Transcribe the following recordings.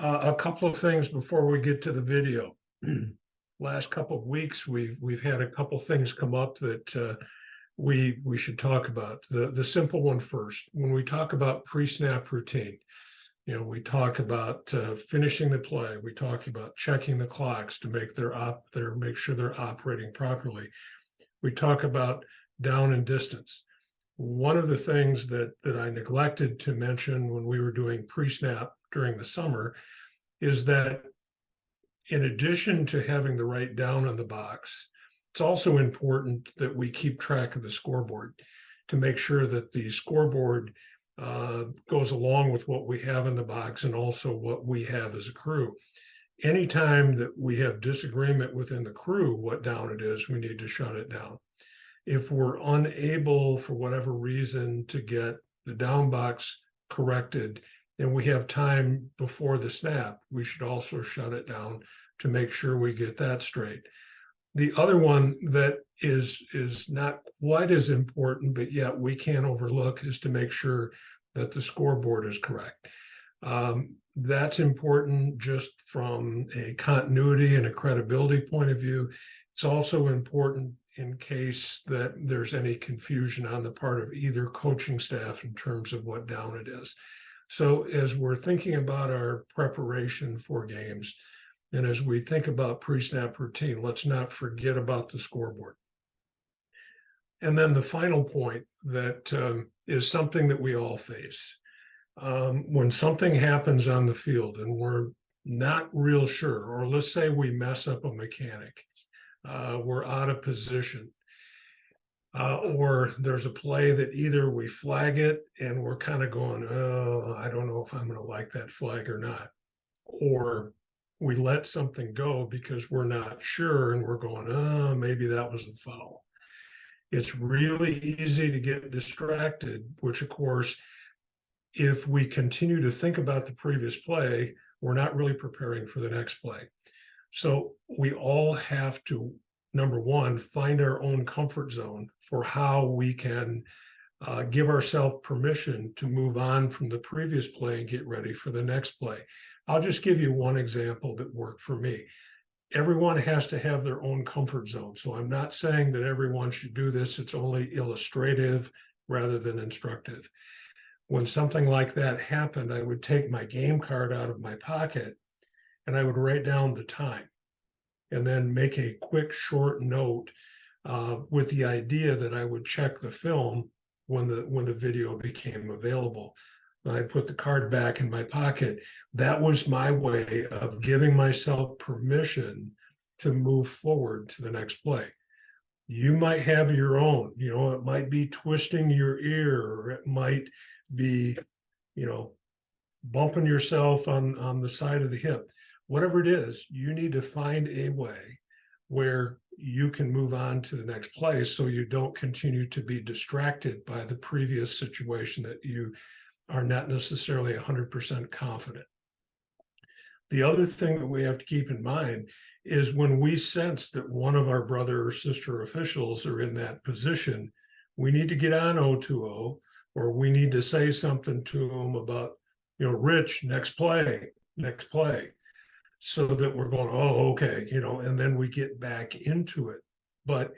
A couple of things before we get to the video. Last couple of weeks, we've had a couple of things come up that we should talk about. The simple one first. When we talk about pre-snap routine, we talk about finishing the play. We talk about checking the clocks to make sure they're operating properly. We talk about down and distance. One of the things that I neglected to mention when we were doing pre-snap during the summer is that in addition to having the right down on the box, it's also important that we keep track of the scoreboard to make sure that the scoreboard goes along with what we have in the box and also what we have as a crew. Anytime that we have disagreement within the crew, what down it is, we need to shut it down. If we're unable for whatever reason to get the down box corrected and we have time before the snap, we should also shut it down to make sure we get that straight. The other one that is not quite as important, but yet we can't overlook, is to make sure that the scoreboard is correct. That's important just from a continuity and a credibility point of view. It's also important in case that there's any confusion on the part of either coaching staff in terms of what down it is. So as we're thinking about our preparation for games, and as we think about pre-snap routine, let's not forget about the scoreboard. And then the final point that is something that we all face. When something happens on the field and we're not real sure, or let's say we mess up a mechanic, we're out of position, or there's a play that either we flag it and we're kind of going, oh, I don't know if I'm going to like that flag or not, or we let something go because we're not sure and we're going, oh, maybe that was a foul. It's really easy to get distracted, which of course, if we continue to think about the previous play, we're not really preparing for the next play. So we all have to, number one, find our own comfort zone for how we can give ourselves permission to move on from the previous play and get ready for the next play. I'll just give you one example that worked for me. Everyone has to have their own comfort zone. So I'm not saying that everyone should do this. It's only illustrative rather than instructive. When something like that happened, I would take my game card out of my pocket and I would write down the time and then make a quick short note with the idea that I would check the film when the video became available. I put the card back in my pocket. That was my way of giving myself permission to move forward to the next play. You might have your own, it might be twisting your ear, or it might be, bumping yourself on the side of the hip. Whatever it is, you need to find a way where you can move on to the next play so you don't continue to be distracted by the previous situation that you are not necessarily 100% confident. The other thing that we have to keep in mind is when we sense that one of our brother or sister officials are in that position, we need to get on 020, or we need to say something to them about, Rich, next play, so that we're going, oh, okay, and then we get back into it. But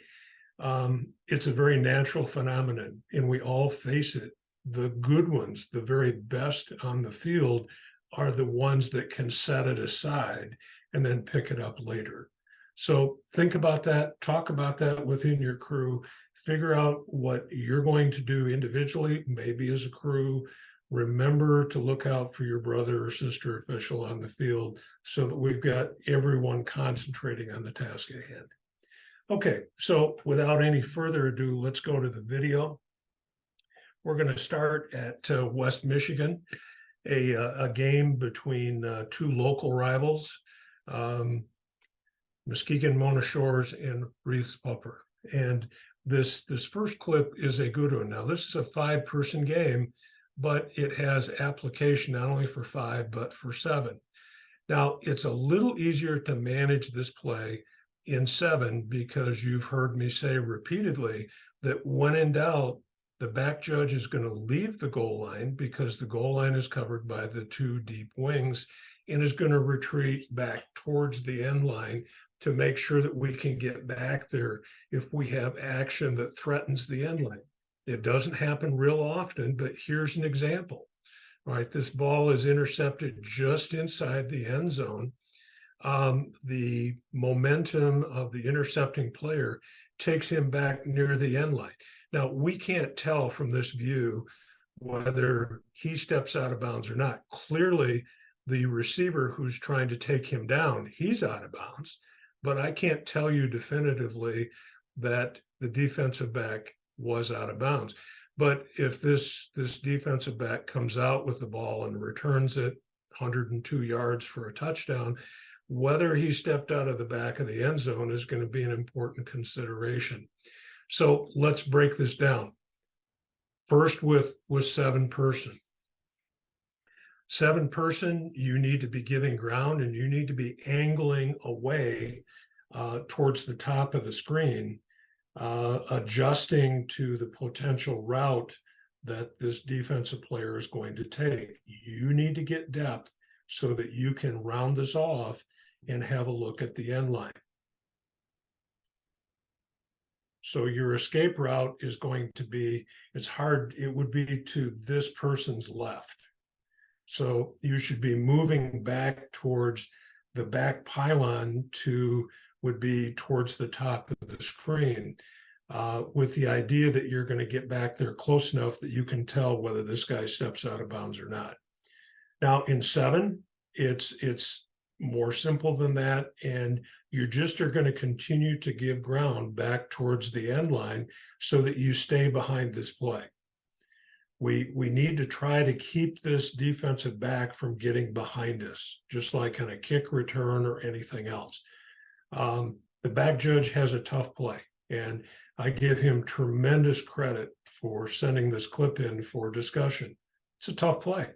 it's a very natural phenomenon, and we all face it. The good ones, the very best on the field, are the ones that can set it aside and then pick it up later. So think about that, talk about that within your crew, figure out what you're going to do individually, maybe as a crew. Remember to look out for your brother or sister official on the field so that we've got everyone concentrating on the task at hand. Okay, so without any further ado, let's go to the video. We're going to start at West Michigan, a game between two local rivals, Muskegon Mona Shores and Reeves Pupper. And this first clip is a good one. Now, this is a 5-person game, but it has application not only for 5, but for 7. Now, it's a little easier to manage this play in 7 because you've heard me say repeatedly that when in doubt, the back judge is going to leave the goal line because the goal line is covered by the 2 deep wings, and is going to retreat back towards the end line to make sure that we can get back there if we have action that threatens the end line. It doesn't happen real often, but here's an example. All right, this ball is intercepted just inside the end zone. The momentum of the intercepting player takes him back near the end line. Now, we can't tell from this view whether he steps out of bounds or not. Clearly, the receiver who's trying to take him down, he's out of bounds, but I can't tell you definitively that the defensive back was out of bounds. But if this defensive back comes out with the ball and returns it 102 yards for a touchdown, whether he stepped out of the back of the end zone is going to be an important consideration. So let's break this down. First with 7-person. 7-person, you need to be giving ground and you need to be angling away towards the top of the screen, adjusting to the potential route that this defensive player is going to take. You need to get depth so that you can round this off and have a look at the end line. So your escape route is going to be, it would be to this person's left. So you should be moving back towards the back pylon would be towards the top of the screen, with the idea that you're going to get back there close enough that you can tell whether this guy steps out of bounds or not. Now in 7, it's more simple than that, and you just are going to continue to give ground back towards the end line so that you stay behind this play. We need to try to keep this defensive back from getting behind us, just like on a kick return or anything else. The back judge has a tough play, and I give him tremendous credit for sending this clip in for discussion. It's a tough play.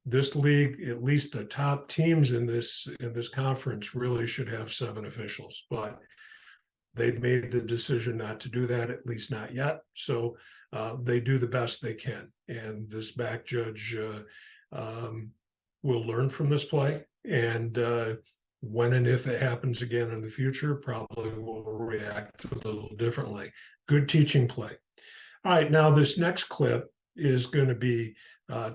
This league, at least the top teams in this conference, really should have 7 officials, but they've made the decision not to do that, at least not yet. So they do the best they can, and this back judge will learn from this play, and when and if it happens again in the future, probably will react a little differently. Good teaching play. All right, now this next clip is going to be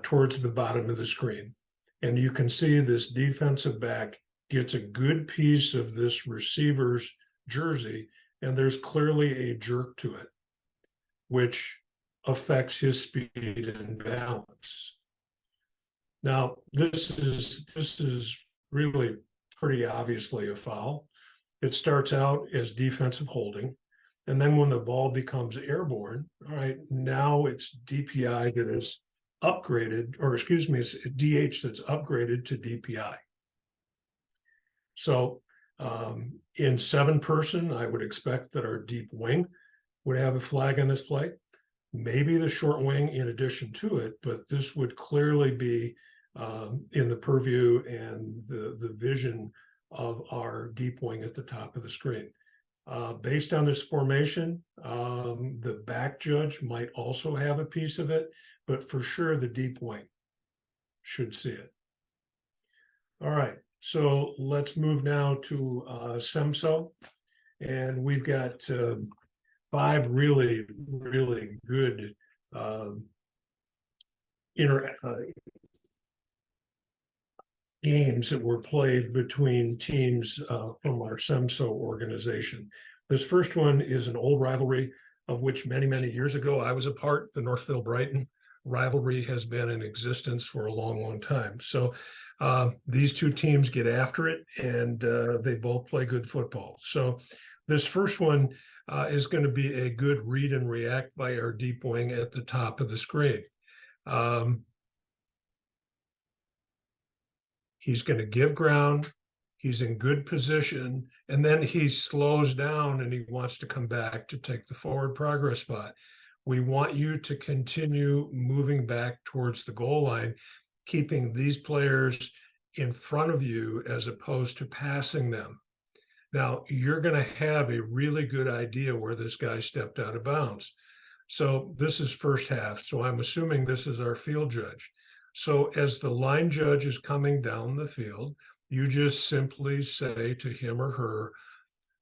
towards the bottom of the screen. And you can see this defensive back gets a good piece of this receiver's jersey, and there's clearly a jerk to it, which affects his speed and balance. Now, this is really pretty obviously a foul. It starts out as defensive holding, and then when the ball becomes airborne, all right, now it's DPI that is upgraded, or excuse me, it's DH that's upgraded to DPI. So in 7-person, I would expect that our deep wing would have a flag on this play. Maybe the short wing in addition to it, but this would clearly be in the purview and the vision of our deep wing at the top of the screen. Based on this formation, the back judge might also have a piece of it, but for sure the deep wing should see it. All right, so let's move now to SEMSO, and we've got 5 really, really good games that were played between teams from our SEMSO organization. This first one is an old rivalry of which many, many years ago I was a part. The Northville-Brighton rivalry has been in existence for a long, long time. So these two teams get after it, and they both play good football. So this first one is going to be a good read and react by our deep wing at the top of the screen. He's going to give ground. He's in good position, and then he slows down and he wants to come back to take the forward progress spot. We want you to continue moving back towards the goal line, keeping these players in front of you as opposed to passing them. Now, you're going to have a really good idea where this guy stepped out of bounds. So this is first half. So I'm assuming this is our field judge. So as the line judge is coming down the field, you just simply say to him or her,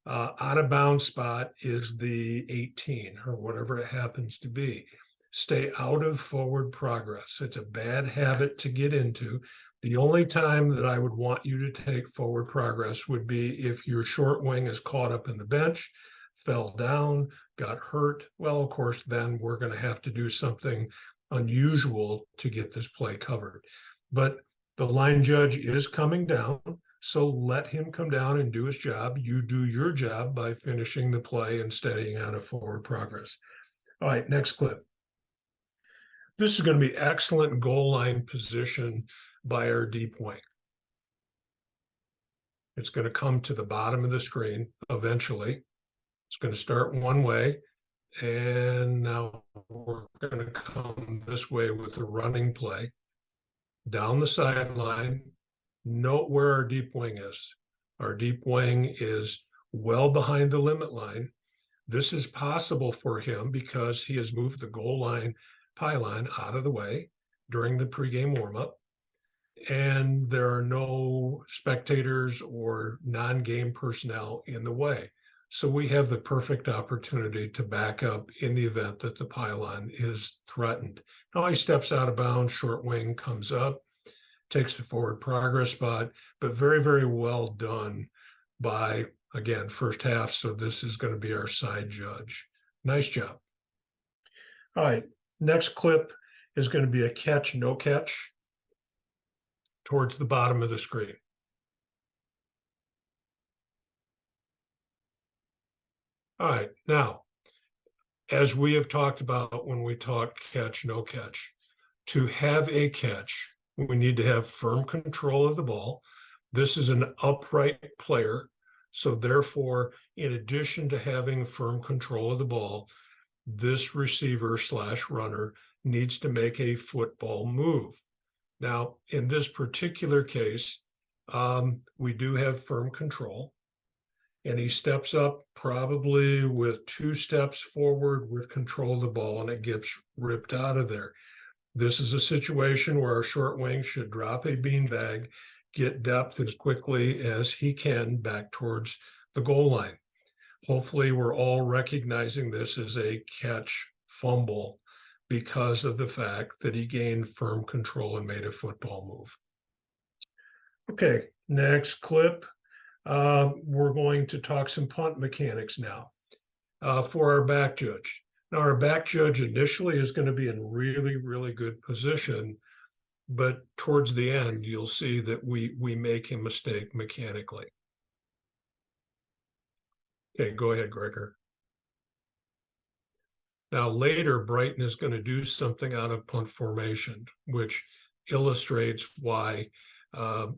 out of bounds spot is the 18 or whatever it happens to be. Stay out of forward progress. It's a bad habit to get into. The only time that I would want you to take forward progress would be if your short wing is caught up in the bench, fell down, got hurt. Well, of course, then we're going to have to do something unusual to get this play covered. But the line judge is coming down, so let him come down and do his job. You do your job by finishing the play and staying out of forward progress. All right, next clip. This is going to be excellent goal line position by our deep wing. It's going to come to the bottom of the screen eventually. It's going to start one way, and now we're going to come this way with a running play down the sideline. Note where our deep wing is. Our deep wing is well behind the limit line. This is possible for him because he has moved the goal line pylon out of the way during the pregame warmup, and there are no spectators or non-game personnel in the way. So we have the perfect opportunity to back up in the event that the pylon is threatened. Now he steps out of bounds, short wing comes up, takes the forward progress spot, but very, very well done by, again, first half. So this is going to be our side judge. Nice job. All right, next clip is going to be a catch, no catch towards the bottom of the screen. All right, now, as we have talked about when we talk catch, no catch, to have a catch, we need to have firm control of the ball. This is an upright player. So therefore, in addition to having firm control of the ball, this receiver / runner needs to make a football move. Now, in this particular case, we do have firm control. And he steps up probably with 2 steps forward with control of the ball, and it gets ripped out of there. This is a situation where our short wing should drop a beanbag, get depth as quickly as he can back towards the goal line. Hopefully, we're all recognizing this as a catch fumble because of the fact that he gained firm control and made a football move. Okay, next clip. We're going to talk some punt mechanics now for our back judge. Now, our back judge initially is going to be in really, really good position, but towards the end, you'll see that we make a mistake mechanically. Okay, go ahead, Gregor. Now, later, Brighton is going to do something out of punt formation, which illustrates why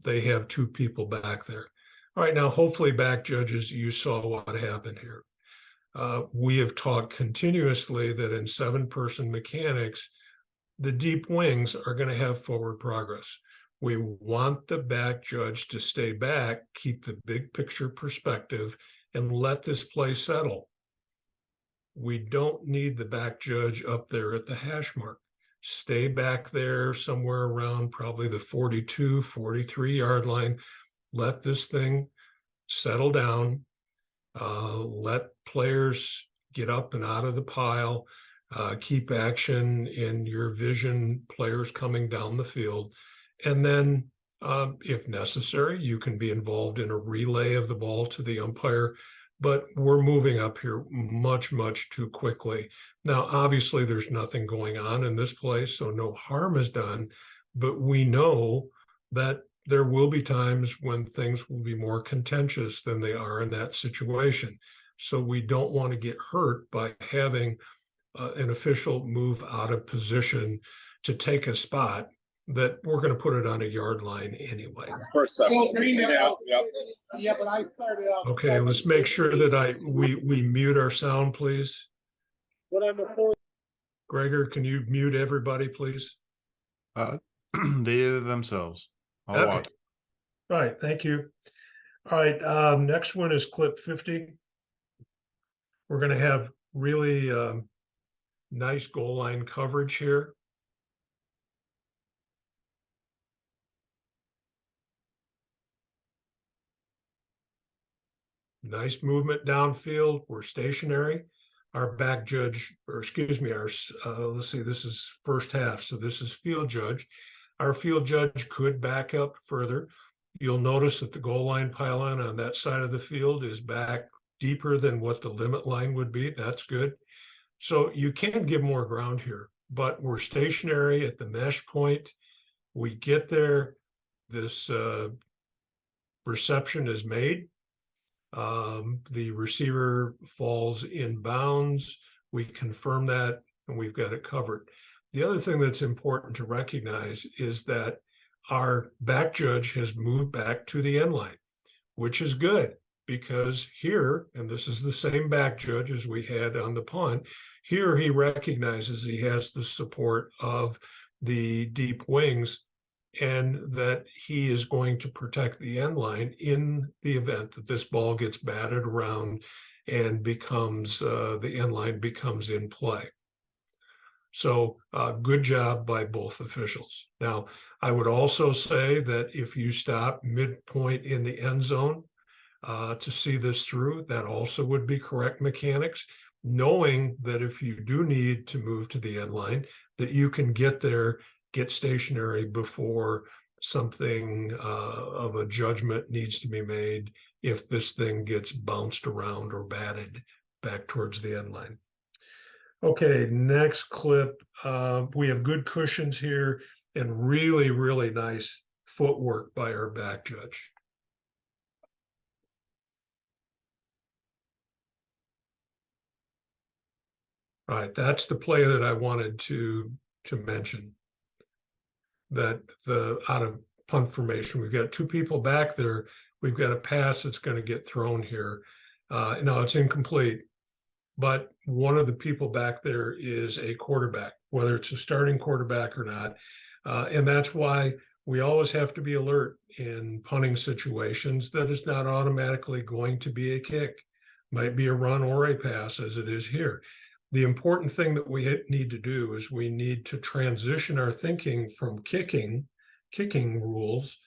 they have 2 people back there. All right, now, hopefully, back judges, you saw what happened here. We have talked continuously that in 7-person mechanics, the deep wings are going to have forward progress. We want the back judge to stay back, keep the big picture perspective, and let this play settle. We don't need the back judge up there at the hash mark. Stay back there somewhere around probably the 42, 43 yard line. Let this thing settle down. Let players get up and out of the pile. Keep action in your vision, players coming down the field. And then, if necessary, you can be involved in a relay of the ball to the umpire. But we're moving up here much, much too quickly. Now, obviously, there's nothing going on in this place, so no harm is done. But we know that there will be times when things will be more contentious than they are in that situation. So we don't want to get hurt by having an official move out of position to take a spot that we're going to put it on a yard line anyway. Yeah, but I started off. Okay, let's make sure that we mute our sound, please. Gregor, can you mute everybody, please? They themselves. I'll Okay. watch. All right, thank you. All right, next one is clip 50. We're going to have really nice goal line coverage here. nice movement downfield. We're stationary. Our back judge, or excuse me, let's see, this is first half, so this is field judge. Our field judge could back up further. You'll notice that the goal line pylon on that side of the field is back deeper than what the limit line would be. That's good. So you can give more ground here, but we're stationary at the mesh point. We get there, this reception is made. The receiver falls in bounds. We confirm that, and we've got it covered. The other thing that's important to recognize is that our back judge has moved back to the end line, which is good because here, and this is the same back judge as we had on the punt, here he recognizes he has the support of the deep wings and that he is going to protect the end line in the event that this ball gets batted around and becomes, the end line becomes in play. So good job by both officials. Now, I would also say that if you stop midpoint in the end zone to see this through, that also would be correct mechanics, knowing that if you do need to move to the end line, that you can get there, get stationary before something of a judgment needs to be made if this thing gets bounced around or batted back towards the end line. Okay, next clip. We have good cushions here and really, really nice footwork by our back judge. All right, that's the play that I wanted to mention. That the out of punt formation, we've got two people back there. We've got a pass that's going to get thrown here. No, it's incomplete. But one of the people back there is a quarterback, whether it's a starting quarterback or not. And that's why we always have to be alert in punting situations that it's not automatically going to be a kick. Might be a run or a pass, as it is here. The important thing that we need to do is we need to transition our thinking from kicking rules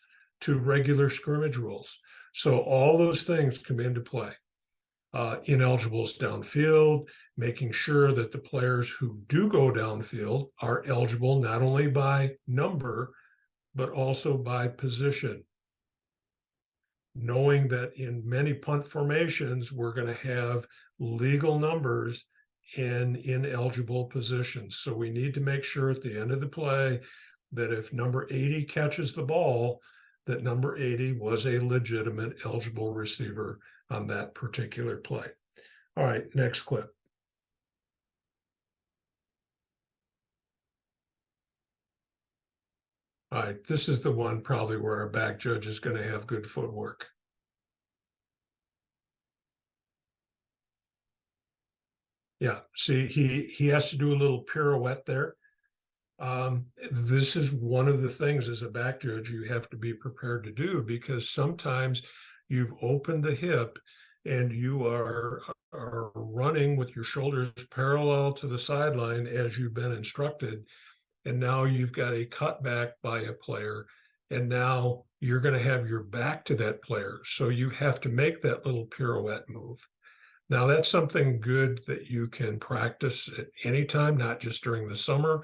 to regular scrimmage rules. So all those things come into play. Ineligibles downfield, making sure that the players who do go downfield are eligible not only by number, but also by position. Knowing that in many punt formations, we're going to have legal numbers in ineligible positions. So we need to make sure at the end of the play that if number 80 catches the ball, that number 80 was a legitimate eligible receiver on that particular play. All right, next clip. All right, this is the one probably where our back judge is going to have good footwork. Yeah, see, he has to do a little pirouette there. This is one of the things as a back judge you have to be prepared to do, because sometimes you've opened the hip and you are running with your shoulders parallel to the sideline as you've been instructed. And now you've got a cutback by a player, and now you're going to have your back to that player. So you have to make that little pirouette move. Now, that's something good that you can practice at any time, not just during the summer,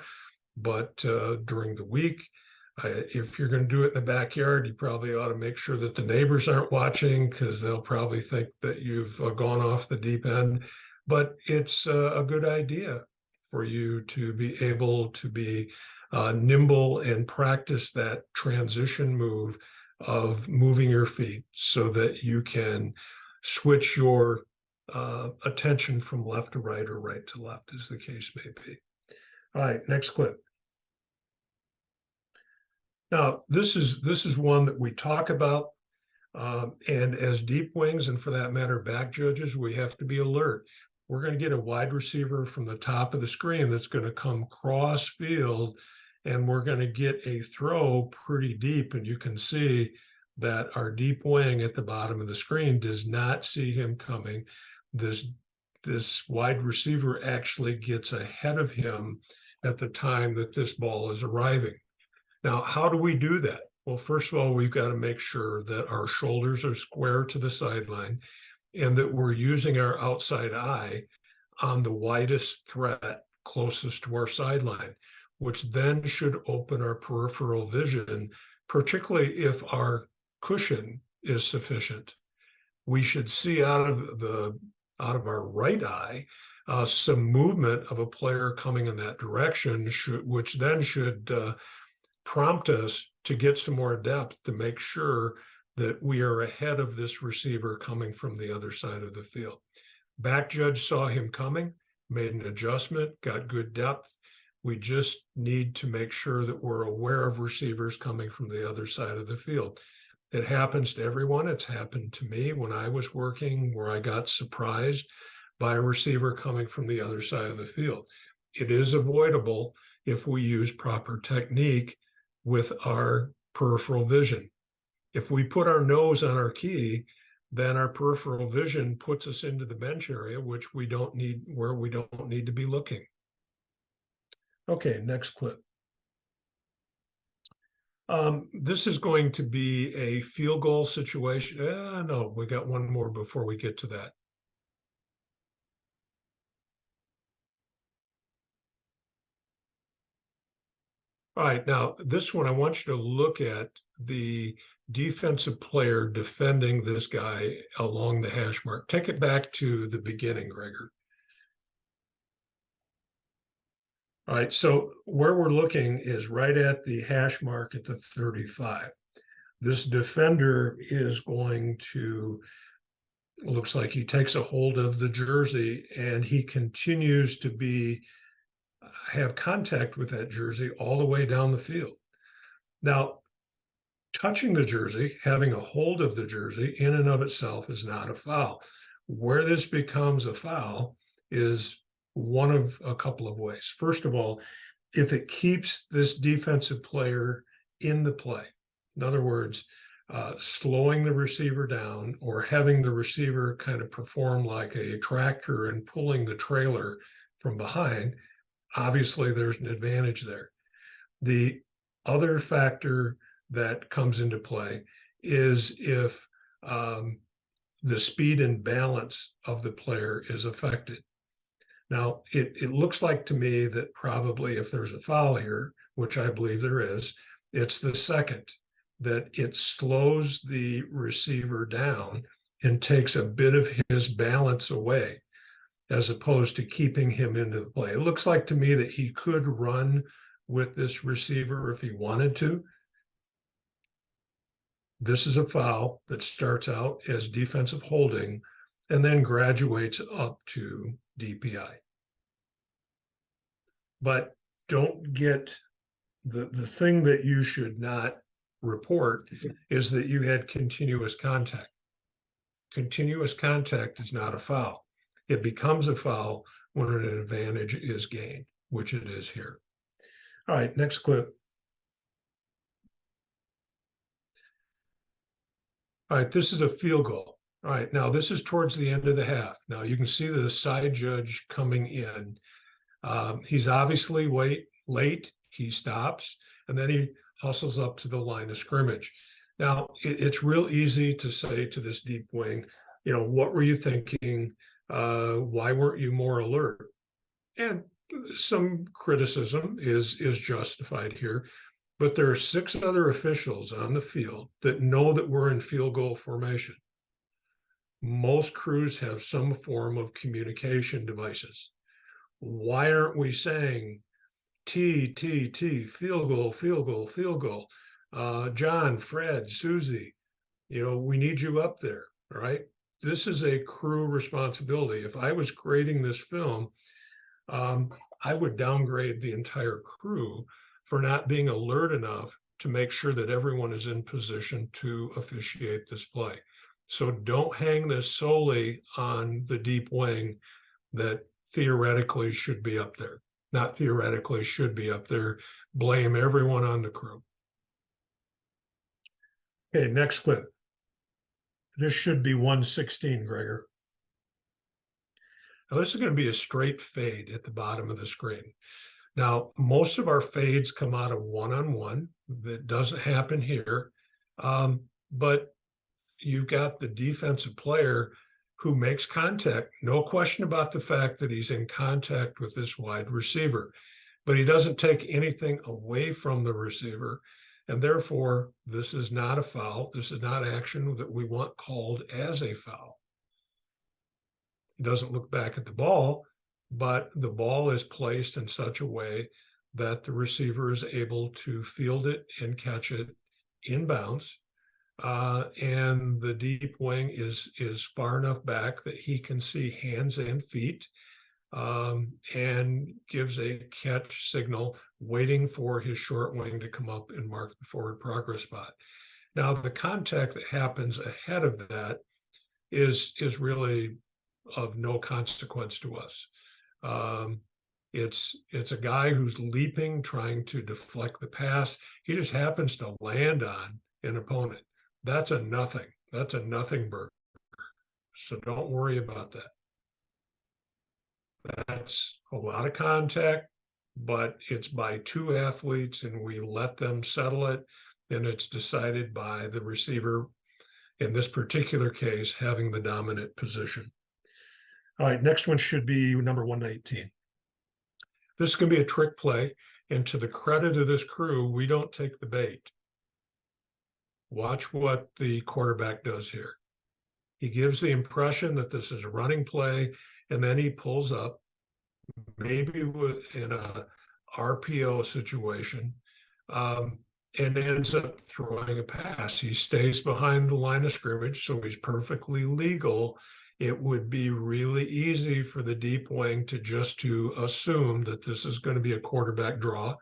but during the week. If you're going to do it in the backyard, you probably ought to make sure that the neighbors aren't watching, because they'll probably think that you've gone off the deep end. But it's a good idea for you to be able to be nimble and practice that transition move of moving your feet so that you can switch your attention from left to right or right to left, as the case may be. All right, next clip. Now, this is one that we talk about, and as deep wings, and for that matter, back judges, we have to be alert. We're going to get a wide receiver from the top of the screen that's going to come cross field, and we're going to get a throw pretty deep, and you can see that our deep wing at the bottom of the screen does not see him coming. This wide receiver actually gets ahead of him at the time that this ball is arriving. Now, how do we do that? Well, first of all, we've got to make sure that our shoulders are square to the sideline. and that we're using our outside eye on the widest threat closest to our sideline, which then should open our peripheral vision, particularly if our cushion is sufficient. We should see out of our right eye some movement of a player coming in that direction, which then should prompt us to get some more depth to make sure that we are ahead of this receiver coming from the other side of the field. Back judge saw him coming, made an adjustment, got good depth. We just need to make sure that we're aware of receivers coming from the other side of the field. It happens to everyone. It's happened to me when I was working, where I got surprised by a receiver coming from the other side of the field. It is avoidable if we use proper technique with our peripheral vision. If we put our nose on our key, then our peripheral vision puts us into the bench area, which we don't need, where we don't need to be looking. Okay, next clip. This is going to be a field goal situation. No, we got one more before we get to that. All right, now this one, I want you to look at the defensive player defending this guy along the hash mark. Take it back to the beginning, Gregor. All right, so where we're looking is right at the hash mark at the 35. This defender is going to, looks like he takes a hold of the jersey and he continues to have contact with that jersey all the way down the field. Now, touching the jersey, having a hold of the jersey in and of itself is not a foul. Where this becomes a foul is one of a couple of ways. First of all, if it keeps this defensive player in the play, in other words, slowing the receiver down or having the receiver kind of perform like a tractor and pulling the trailer from behind, obviously there's an advantage there. The other factor that comes into play is if the speed and balance of the player is affected. Now, it looks like to me that probably if there's a foul here, which I believe there is, it's the second, that it slows the receiver down and takes a bit of his balance away, as opposed to keeping him into the play. It looks like to me that he could run with this receiver if he wanted to. This is a foul that starts out as defensive holding and then graduates up to DPI. But don't get the thing that you should not report is that you had continuous contact. Continuous contact is not a foul. It becomes a foul when an advantage is gained, which it is here. All right, next clip. All right, this is a field goal. All right, now this is towards the end of the half. Now you can see the side judge coming in. He's obviously late. He stops, and then he hustles up to the line of scrimmage. Now, it's real easy to say to this deep wing, what were you thinking? Why weren't you more alert? And some criticism is justified here, but there are 6 other officials on the field that know that we're in field goal formation. Most crews have some form of communication devices. Why aren't we saying T, field goal, field goal, field goal? John, Fred, Susie, we need you up there, all right? This is a crew responsibility. If I was grading this film, I would downgrade the entire crew for not being alert enough to make sure that everyone is in position to officiate this play. So don't hang this solely on the deep wing that theoretically should be up there. Not theoretically should be up there. Blame everyone on the crew. Okay, next clip. This should be 116, Gregor. Now, this is going to be a straight fade at the bottom of the screen. Now, most of our fades come out of one-on-one. That doesn't happen here. But you've got the defensive player who makes contact. No question about the fact that he's in contact with this wide receiver, but he doesn't take anything away from the receiver. And therefore, this is not a foul. This is not action that we want called as a foul. He doesn't look back at the ball, but the ball is placed in such a way that the receiver is able to field it and catch it in bounds. And the deep wing is far enough back that he can see hands and feet, and gives a catch signal, waiting for his short wing to come up and mark the forward progress spot. Now, the contact that happens ahead of that is really of no consequence to us. It's a guy who's leaping, trying to deflect the pass. He just happens to land on an opponent. That's a nothing. That's a nothing burger. So don't worry about that. That's a lot of contact, but it's by two athletes, and we let them settle it, and it's decided by the receiver, in this particular case, having the dominant position. All right, next one should be number 119. This is going to be a trick play, and to the credit of this crew, we don't take the bait. Watch what the quarterback does here. He gives the impression that this is a running play, and then he pulls up, maybe in a RPO situation, and ends up throwing a pass. He stays behind the line of scrimmage, so he's perfectly legal. It would be really easy for the deep wing to assume that this is going to be a quarterback draw,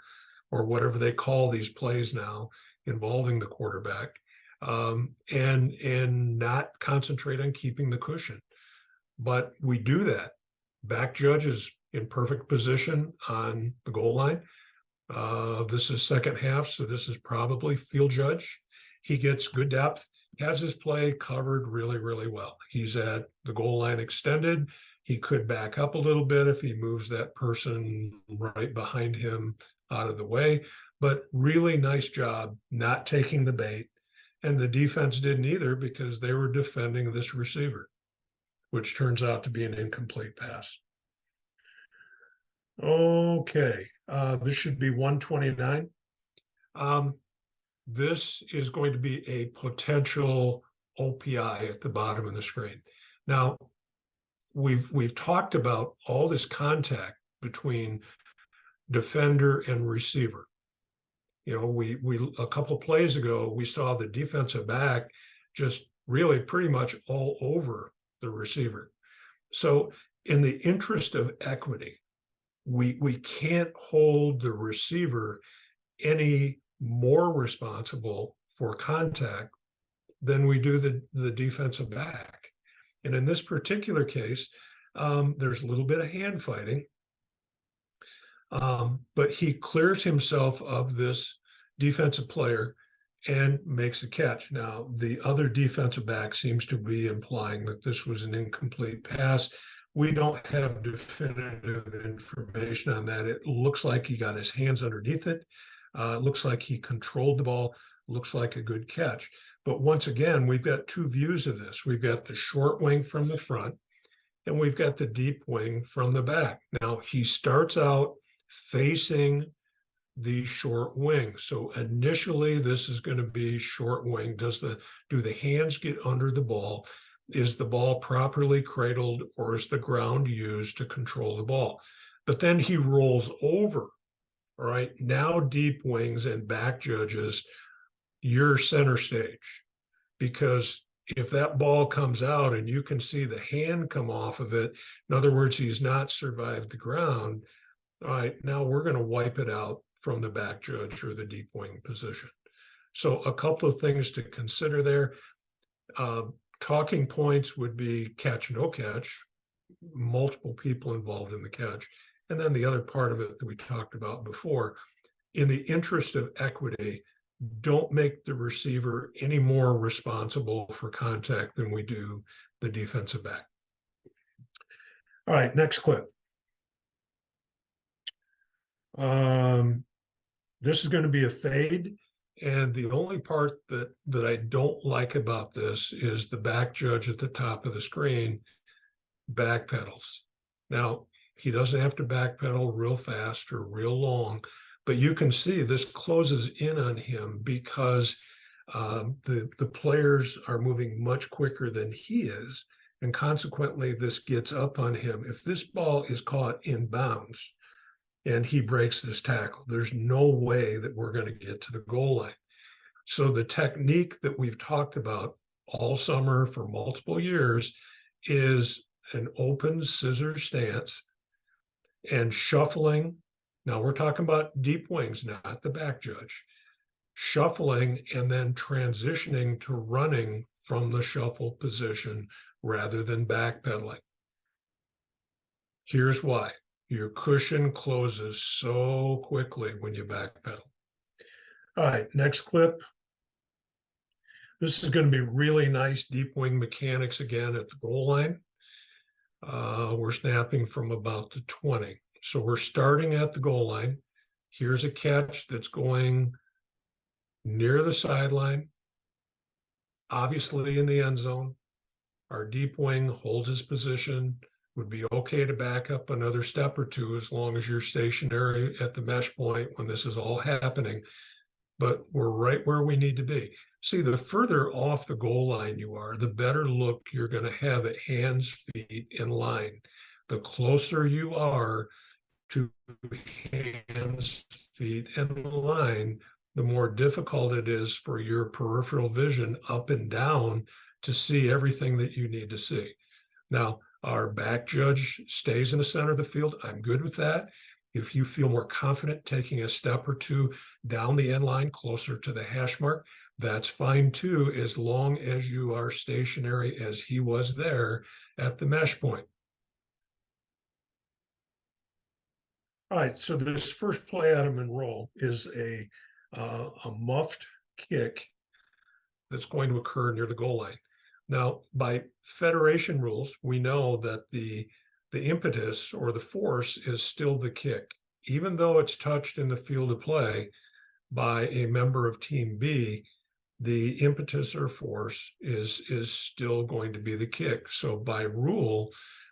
or whatever they call these plays now involving the quarterback, and not concentrate on keeping the cushion. But we do that. Back judge is in perfect position on the goal line. This is second half, so this is probably field judge. He gets good depth, has his play covered really, really well. He's at the goal line extended. He could back up a little bit if he moves that person right behind him out of the way, but really nice job not taking the bait. And the defense didn't either, because they were defending this receiver, which turns out to be an incomplete pass. Okay, this should be 129. This is going to be a potential OPI at the bottom of the screen. Now, we've talked about all this contact between defender and receiver. You know, we a couple of plays ago, we saw the defensive back just really pretty much all over the receiver. So in the interest of equity, we can't hold the receiver any more responsible for contact than we do the defensive back. And in this particular case, there's a little bit of hand fighting, but he clears himself of this defensive player and makes a catch. Now, the other defensive back seems to be implying that this was an incomplete pass. We don't have definitive information on that. It looks like he got his hands underneath it. It looks like he controlled the ball. Looks like a good catch. But once again, we've got two views of this. We've got the short wing from the front, and we've got the deep wing from the back. Now, he starts out facing the short wing. So initially, this is going to be short wing. Do the hands get under the ball? Is the ball properly cradled, or is the ground used to control the ball? But then he rolls over. All right, now deep wings and back judges, you're center stage, because if that ball comes out and you can see the hand come off of it, in other words, he's not survived the ground. All right, now we're going to wipe it out from the back judge or the deep wing position. So a couple of things to consider there. Talking points would be catch, no catch, multiple people involved in the catch. And then the other part of it that we talked about before, in the interest of equity, don't make the receiver any more responsible for contact than we do the defensive back. All right, next clip. This is going to be a fade. And the only part that I don't like about this is the back judge at the top of the screen backpedals. Now, he doesn't have to backpedal real fast or real long, but you can see this closes in on him because the players are moving much quicker than he is, and consequently, this gets up on him. If this ball is caught in bounds and he breaks this tackle, there's no way that we're going to get to the goal line. So the technique that we've talked about all summer for multiple years is an open scissor stance and shuffling. Now we're talking about deep wings, not the back judge. Shuffling and then transitioning to running from the shuffle position rather than backpedaling. Here's why. Your cushion closes so quickly when you backpedal. All right, next clip. This is going to be really nice deep wing mechanics again at the goal line. We're snapping from about the 20. So we're starting at the goal line. Here's a catch that's going near the sideline, obviously in the end zone. Our deep wing holds his position, would be okay to back up another step or two as long as you're stationary at the mesh point when this is all happening. But we're right where we need to be. See, the further off the goal line you are, the better look you're going to have at hands, feet, in line. The closer you are to hands, feet, and line, the more difficult it is for your peripheral vision up and down to see everything that you need to see. Now, our back judge stays in the center of the field. I'm good with that. If you feel more confident taking a step or two down the end line closer to the hash mark, that's fine too, as long as you are stationary as he was there at the mesh point. All right, so this first play out of Monroe is a muffed kick that's going to occur near the goal line. Now, by federation rules, we know that the impetus or the force is still the kick, even though it's touched in the field of play by a member of Team B. The impetus or force is still going to be the kick. So by rule,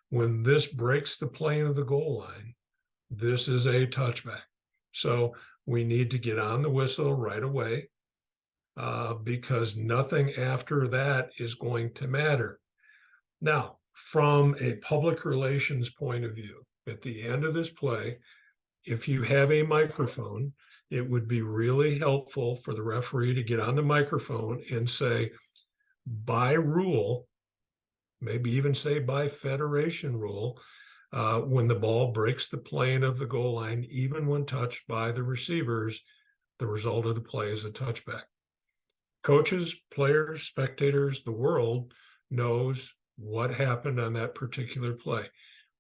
when this breaks the plane of the goal line, this is a touchback. So we need to get on the whistle right away because nothing after that is going to matter. Now, from a public relations point of view, at the end of this play, if you have a microphone, it would be really helpful for the referee to get on the microphone and say, by rule, maybe even say by federation rule, when the ball breaks the plane of the goal line, even when touched by the receivers, the result of the play is a touchback. Coaches, players, spectators, the world knows what happened on that particular play.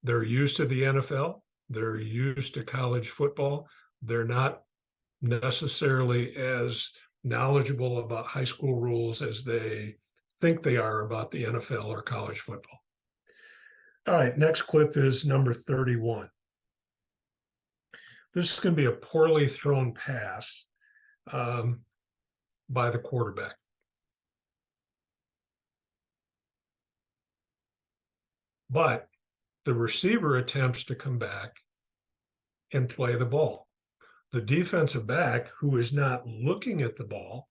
They're used to the NFL. They're used to college football. They're not necessarily as knowledgeable about high school rules as they think they are about the NFL or college football. All right, next clip is number 31. This is going to be a poorly thrown pass by the quarterback. But the receiver attempts to come back and play the ball. The defensive back, who is not looking at the ball,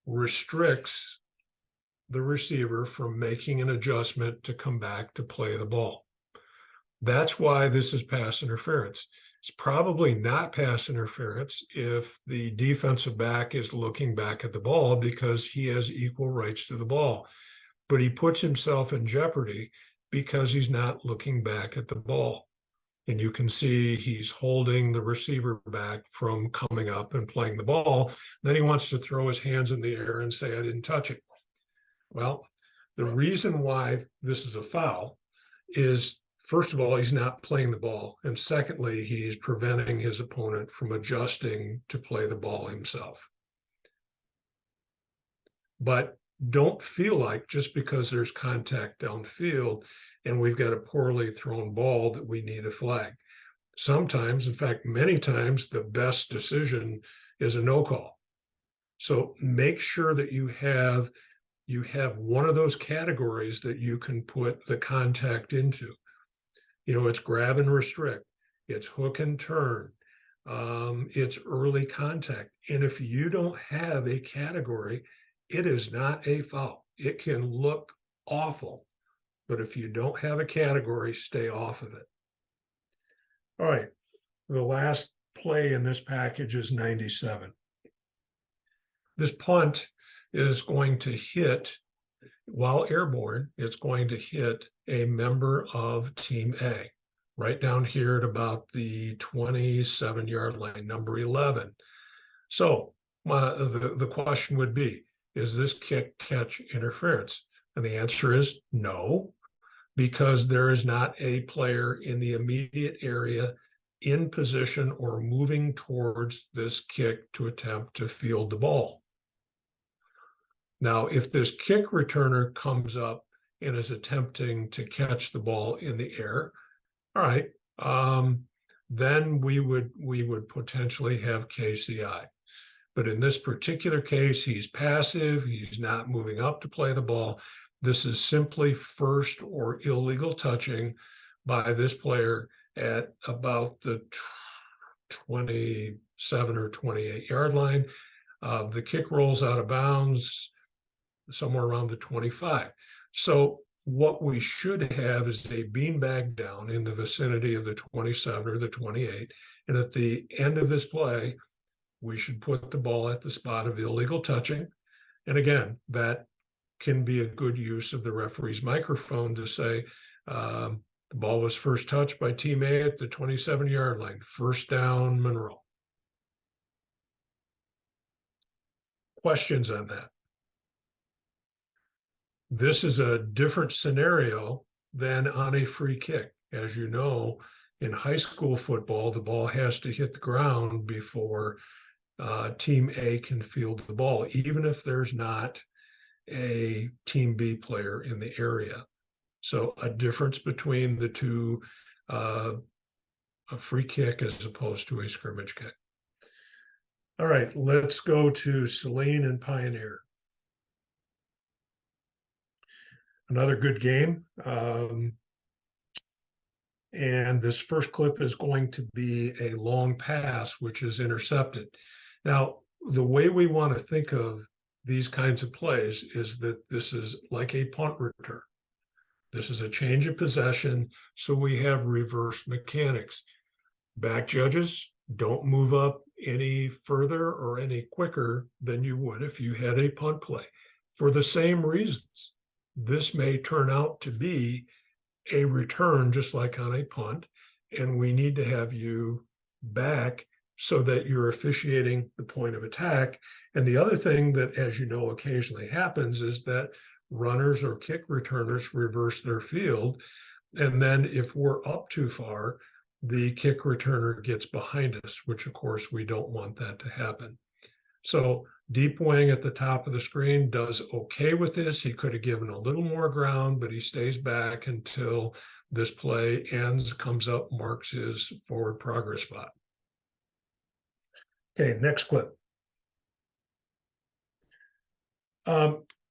restricts the receiver from making an adjustment to come back to play the ball. That's why this is pass interference. It's probably not pass interference if the defensive back is looking back at the ball because he has equal rights to the ball. But he puts himself in jeopardy because he's not looking back at the ball. And you can see he's holding the receiver back from coming up and playing the ball. Then he wants to throw his hands in the air and say, I didn't touch it. Well, the reason why this is a foul is, first of all, he's not playing the ball. And secondly, he's preventing his opponent from adjusting to play the ball himself. But don't feel like just because there's contact downfield and we've got a poorly thrown ball that we need a flag. Sometimes, in fact, many times, the best decision is a no call. So make sure that you have one of those categories that you can put the contact into. It's grab and restrict, it's hook and turn, it's early contact. And if you don't have a category, it is not a foul. It can look awful, but if you don't have a category, stay off of it. All right, the last play in this package is 97. This punt is going to hit, while airborne, it's going to hit a member of Team A, right down here at about the 27-yard line, number 11. So the question would be, is this kick catch interference? And the answer is no, because there is not a player in the immediate area in position or moving towards this kick to attempt to field the ball. Now, if this kick returner comes up and is attempting to catch the ball in the air, all right, then we would potentially have KCI. But in this particular case, he's passive, he's not moving up to play the ball. This is simply first or illegal touching by this player at about the 27 or 28-yard line. The kick rolls out of bounds somewhere around the 25. So what we should have is a beanbag down in the vicinity of the 27 or the 28. And at the end of this play, we should put the ball at the spot of illegal touching. And again, that can be a good use of the referee's microphone to say, the ball was first touched by Team A at the 27-yard line, first down, Monroe. Questions on that? This is a different scenario than on a free kick. As you know, in high school football, the ball has to hit the ground before Team A can field the ball, even if there's not a Team B player in the area. So a difference between the two, a free kick as opposed to a scrimmage kick. All right, let's go to Saline and Pioneer. Another good game. And this first clip is going to be a long pass, which is intercepted. Now, the way we want to think of these kinds of plays is that this is like a punt return. This is a change of possession, so we have reverse mechanics. Back judges don't move up any further or any quicker than you would if you had a punt play. For the same reasons, this may turn out to be a return just like on a punt, and we need to have you back so that you're officiating the point of attack. And the other thing that, as you know, occasionally happens is that runners or kick returners reverse their field. And then if we're up too far, the kick returner gets behind us, which of course we don't want that to happen. So Deep Wing at the top of the screen does okay with this. He could have given a little more ground, but he stays back until this play ends, comes up, marks his forward progress spot. Okay, next clip.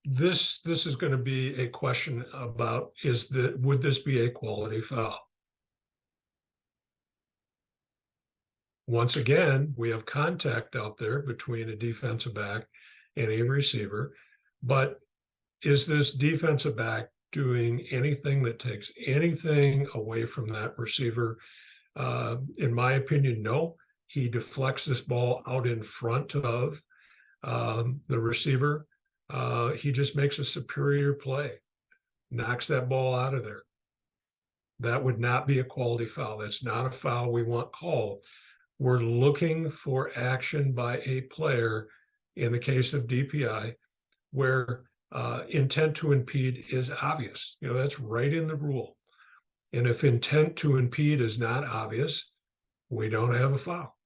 This is going to be a question about would this be a quality foul? Once again, we have contact out there between a defensive back and a receiver, but is this defensive back doing anything that takes anything away from that receiver? In my opinion, no. He deflects this ball out in front of the receiver. He just makes a superior play, knocks that ball out of there. That would not be a quality foul. That's not a foul we want called. We're looking for action by a player, in the case of DPI, where intent to impede is obvious. That's right in the rule. And if intent to impede is not obvious, we don't have a foul,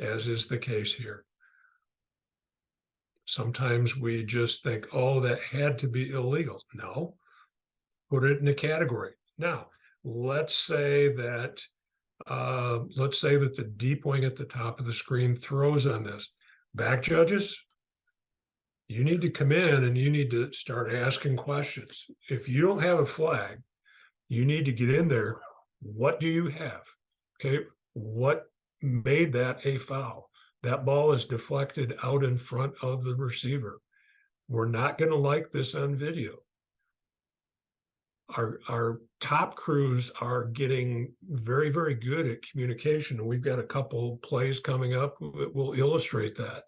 as is the case here. Sometimes we just think, oh, that had to be illegal. No, put it in a category. Now, let's say that the deep wing at the top of the screen throws on this. Back judges, You need to come in and you need to start asking questions. If you don't have a flag, you need to get in there. What do you have? Okay. What made that a foul? That ball is deflected out in front of the receiver. We're not going to like this on video. Our top crews are getting very, very good at communication. And we've got a couple plays coming up that will illustrate that.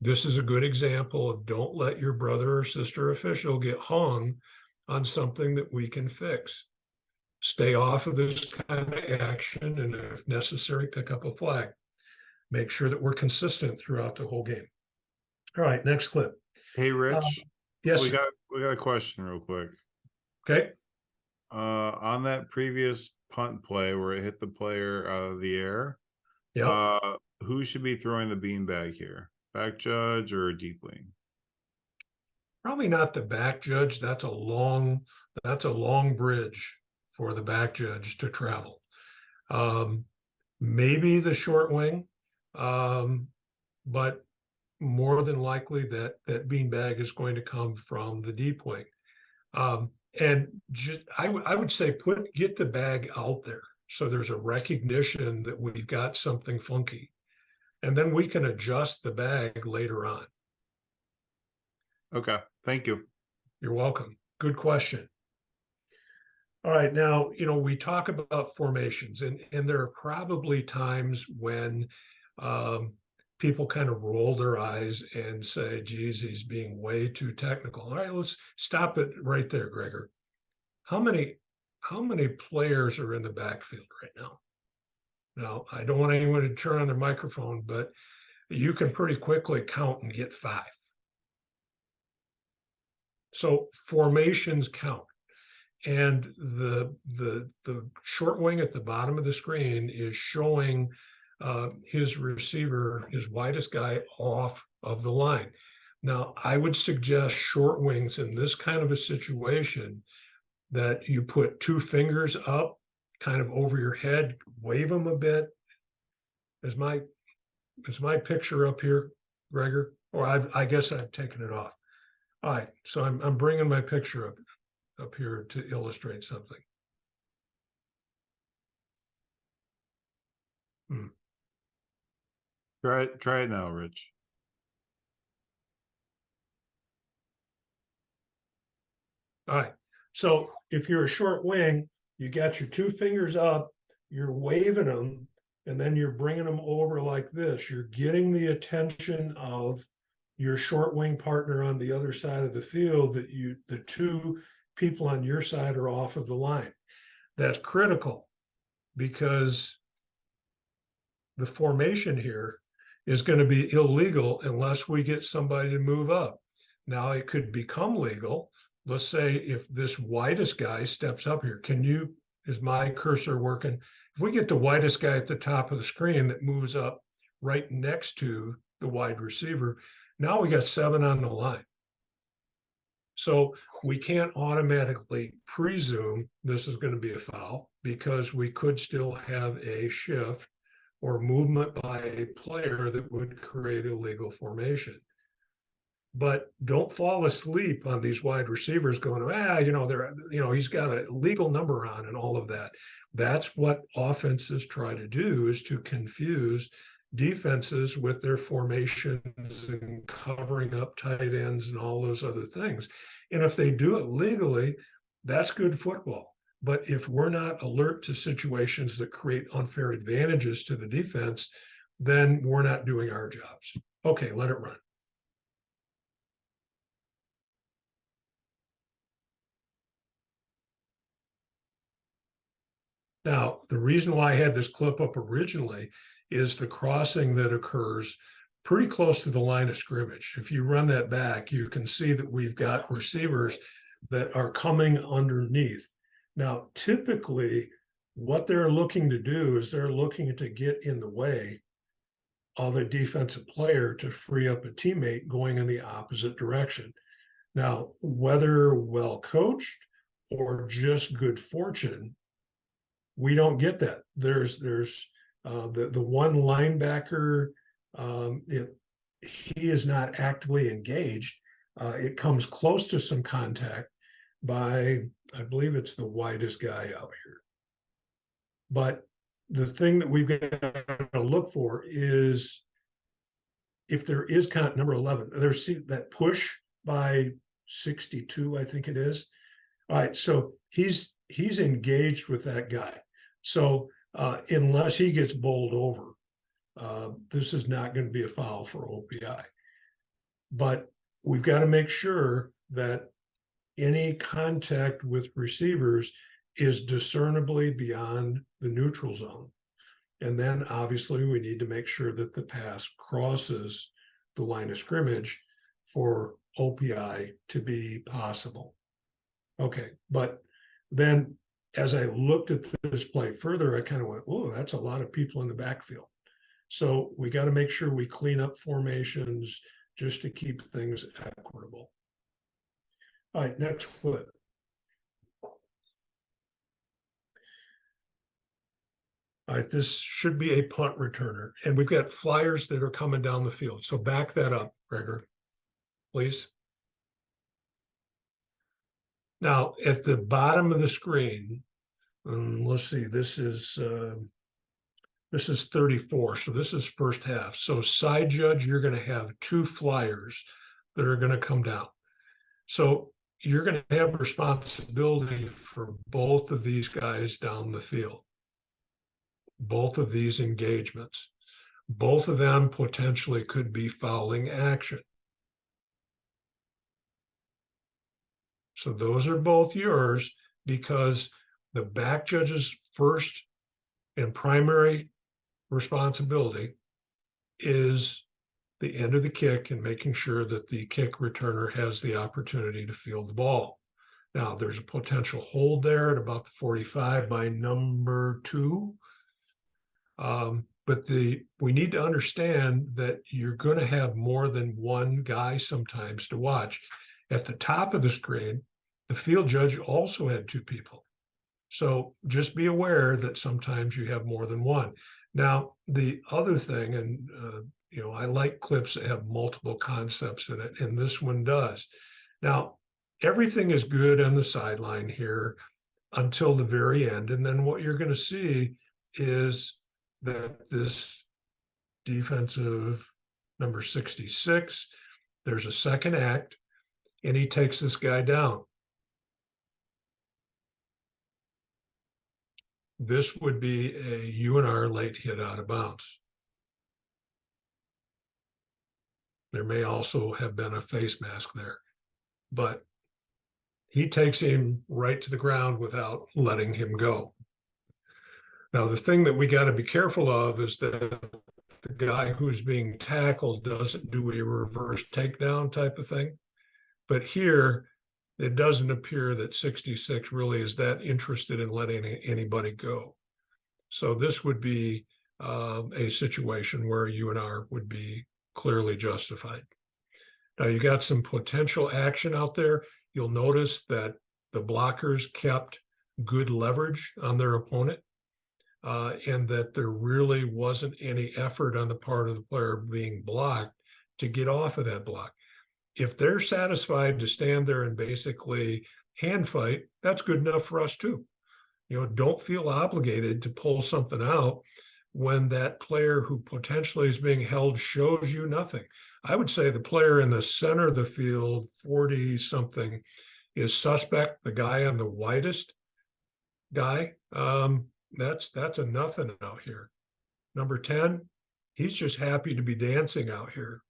This is a good example of don't let your brother or sister official get hung on something that we can fix. Stay off of this kind of action, and if necessary, pick up a flag. Make sure that we're consistent throughout the whole game. All right, next clip. Hey, Rich. Yes. We got a question real quick. Okay. On that previous punt play where it hit the player out of the air, Yeah. who should be throwing the beanbag here? Back judge or deep wing? Probably not the back judge. That's a long bridge for the back judge to travel. Maybe the short wing, but more than likely that beanbag is going to come from the deep wing. And just I would say get the bag out there so there's a recognition that we've got something funky, and then we can adjust the bag later on. Okay, thank you. You're welcome. Good question. All right, now, we talk about formations, and there are probably times when people kind of roll their eyes and say, geez, he's being way too technical. All right, let's stop it right there, Gregor. How many players are in the backfield right now? Now, I don't want anyone to turn on their microphone, but you can pretty quickly count and get 5. So formations count. And the short wing at the bottom of the screen is showing his receiver, his widest guy, off of the line. Now, I would suggest short wings in this kind of a situation that you put 2 fingers up, kind of over your head, wave them a bit. Is my picture up here, Gregor? Or I guess I've taken it off. All right, so I'm bringing my picture up here to illustrate something. Try it now, Rich. All right. So if you're a short wing, you got your 2 fingers up, you're waving them, and then you're bringing them over like this. You're getting the attention of your short wing partner on the other side of the field that the 2 people on your side are off of the line. That's critical because the formation here is going to be illegal unless we get somebody to move up. Now it could become legal. Let's say if this widest guy steps up here, is my cursor working? If we get the widest guy at the top of the screen that moves up right next to the wide receiver, now we got 7 on the line. So we can't automatically presume this is going to be a foul because we could still have a shift or movement by a player that would create a legal formation. But don't fall asleep on these wide receivers going, he's got a legal number on and all of that. That's what offenses try to do, is to confuse defenses with their formations and covering up tight ends and all those other things. And if they do it legally, that's good football. But if we're not alert to situations that create unfair advantages to the defense, then we're not doing our jobs. Okay, let it run. Now, the reason why I had this clip up originally is the crossing that occurs pretty close to the line of scrimmage. If you run that back, you can see that we've got receivers that are coming underneath. Now, typically, what they're looking to do is they're looking to get in the way of a defensive player to free up a teammate going in the opposite direction. Now, whether well coached or just good fortune, we don't get that. There's the one linebacker, he is not actively engaged, It comes close to some contact by, I believe it's the widest guy out here. But the thing that we've got to look for is if there is number 11, there's that push by 62, I think it is. All right, so he's engaged with that guy. So unless he gets bowled over, this is not going to be a foul for OPI. But we've got to make sure that any contact with receivers is discernibly beyond the neutral zone. And then obviously we need to make sure that the pass crosses the line of scrimmage for OPI to be possible. Okay, but then as I looked at this play further, I kind of went, oh, that's a lot of people in the backfield. So we got to make sure we clean up formations just to keep things equitable. All right, next clip. All right, this should be a punt returner. And we've got flyers that are coming down the field. So back that up, Gregor, please. Now, at the bottom of the screen, let's see, this is 34. So this is first half. So side judge, you're going to have two flyers that are going to come down. So you're going to have responsibility for both of these guys down the field. Both of these engagements, both of them potentially could be fouling action. So those are both yours because the back judge's first and primary responsibility is the end of the kick and making sure that the kick returner has the opportunity to field the ball. Now, there's a potential hold there at about the 45 by number 2. But we need to understand that you're going to have more than one guy sometimes to watch. At the top of the screen, the field judge also had two people. So just be aware that sometimes you have more than one. Now, the other thing, and I like clips that have multiple concepts in it, and this one does. Now, everything is good on the sideline here until the very end. And then what you're going to see is that this defensive number 66, there's a second act, and he takes this guy down. This would be a UNR late hit out of bounds. There may also have been a face mask there, but he takes him right to the ground without letting him go. Now, the thing that we got to be careful of is that the guy who's being tackled doesn't do a reverse takedown type of thing. But here, it doesn't appear that 66 really is that interested in letting anybody go. So this would be a situation where UNR would be clearly justified. Now, you got some potential action out there. You'll notice that the blockers kept good leverage on their opponent. And that there really wasn't any effort on the part of the player being blocked to get off of that block. If they're satisfied to stand there and basically hand fight, that's good enough for us too. Don't feel obligated to pull something out when that player who potentially is being held shows you nothing. I would say the player in the center of the field, 40-something, is suspect, the guy on the widest guy. That's a nothing out here. Number 10, he's just happy to be dancing out here.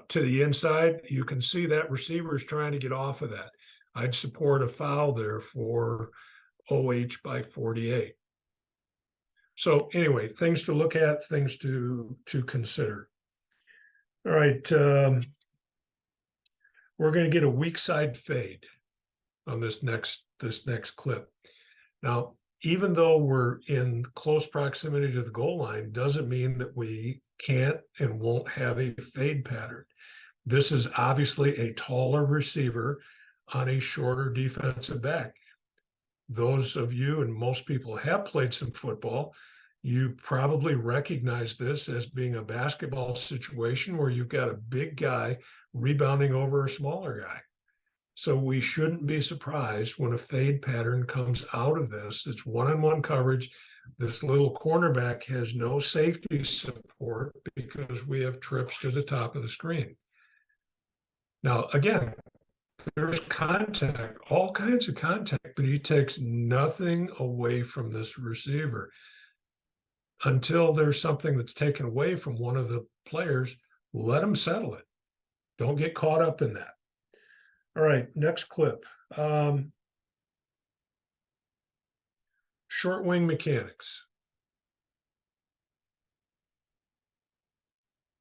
To the inside, you can see that receiver is trying to get off of that. I'd support a foul there for OH by 48. So anyway, things to look at, things to consider. All right, we're going to get a weak side fade on this next clip. Now, even though we're in close proximity to the goal line, doesn't mean that we can't and won't have a fade pattern. This is obviously a taller receiver on a shorter defensive back. Those of you, and most people have played some football, You probably recognize this as being a basketball situation where you've got a big guy rebounding over a smaller guy. So we shouldn't be surprised when a fade pattern comes out of this. It's one-on-one coverage. This little cornerback has no safety support because we have trips to the top of the screen. Now, again, there's contact, all kinds of contact, but he takes nothing away from this receiver. Until there's something that's taken away from one of the players, let him settle it. Don't get caught up in that. All right, next clip. Short wing mechanics.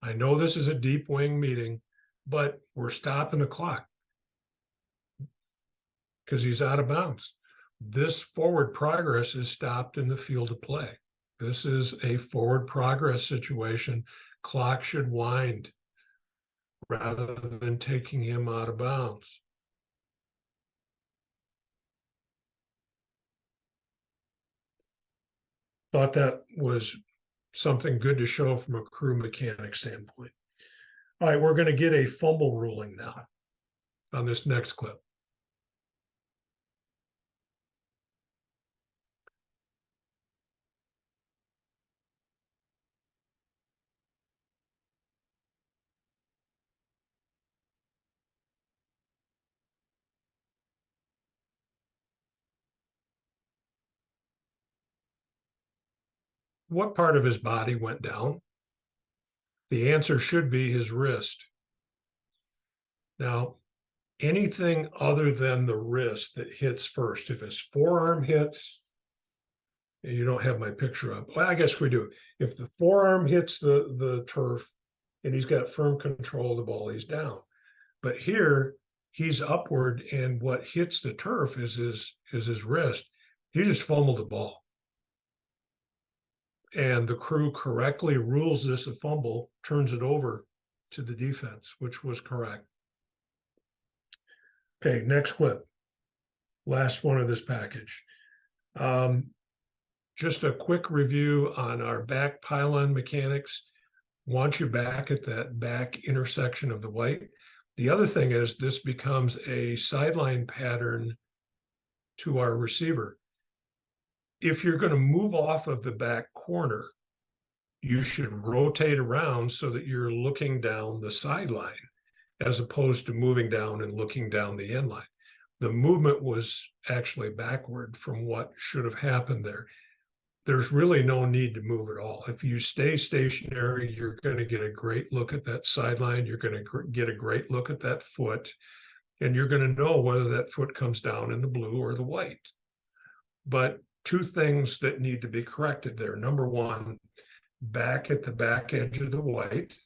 I know this is a deep wing meeting, but we're stopping the clock because he's out of bounds. This forward progress is stopped in the field of play. This is a forward progress situation. Clock should wind rather than taking him out of bounds. Thought that was something good to show from a crew mechanic standpoint. All right, we're going to get a fumble ruling now on this next clip. What part of his body went down? The answer should be his wrist. Now, anything other than the wrist that hits first, if his forearm hits, and you don't have my picture up, well, I guess we do. If the forearm hits the turf and he's got firm control of the ball, he's down. But here, he's upward, and what hits the turf is his wrist. He just fumbled the ball. And the crew correctly rules this a fumble, turns it over to the defense, which was correct. Okay, next clip. Last one of this package. Just a quick review on our back pylon mechanics. Want you back at that back intersection of the white. The other thing is this becomes a sideline pattern to our receiver. If you're going to move off of the back corner, you should rotate around so that you're looking down the sideline as opposed to moving down and looking down the end line. The movement was actually backward from what should have happened there. There's really no need to move at all. If you stay stationary, you're going to get a great look at that sideline. You're going to get a great look at that foot, and you're going to know whether that foot comes down in the blue or the white. But two things that need to be corrected there. Number one, back at the back edge of the white.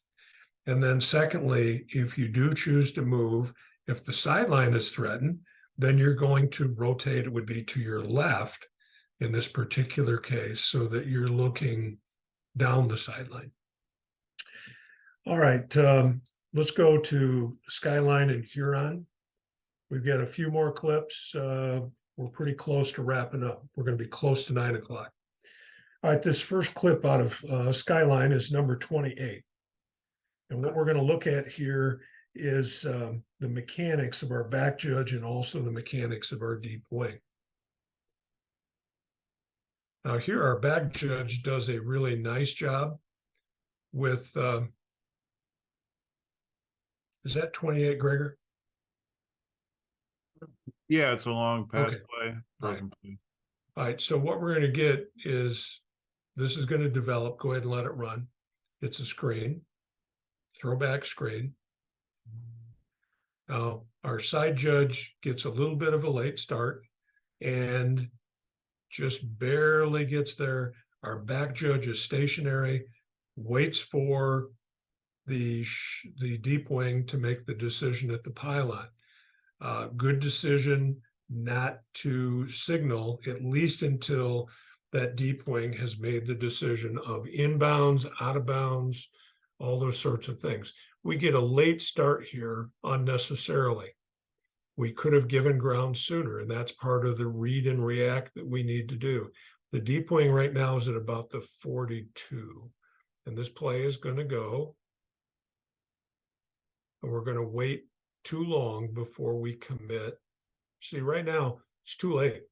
And then secondly, if you do choose to move, if the sideline is threatened, then you're going to rotate, it would be to your left in this particular case, so that you're looking down the sideline. All right, let's go to Skyline and Huron. We've got a few more clips. We're pretty close to wrapping up. We're going to be close to 9 o'clock. All right, this first clip out of Skyline is number 28. And what we're going to look at here is the mechanics of our back judge and also the mechanics of our deep wing. Now here our back judge does a really nice job with, is that 28, Gregor? Yeah, it's a long pass play. Right. All right, so what we're going to get is, this is going to develop. Go ahead and let it run. It's a screen, throwback screen. Now, our side judge gets a little bit of a late start and just barely gets there. Our back judge is stationary, waits for the deep wing to make the decision at the pylon. Good decision not to signal, at least until that deep wing has made the decision of inbounds, out of bounds, all those sorts of things. We get a late start here unnecessarily. We could have given ground sooner, and that's part of the read and react that we need to do. The deep wing right now is at about the 42. And this play is going to go. And we're going to wait too long before we commit. See, right now, it's too late.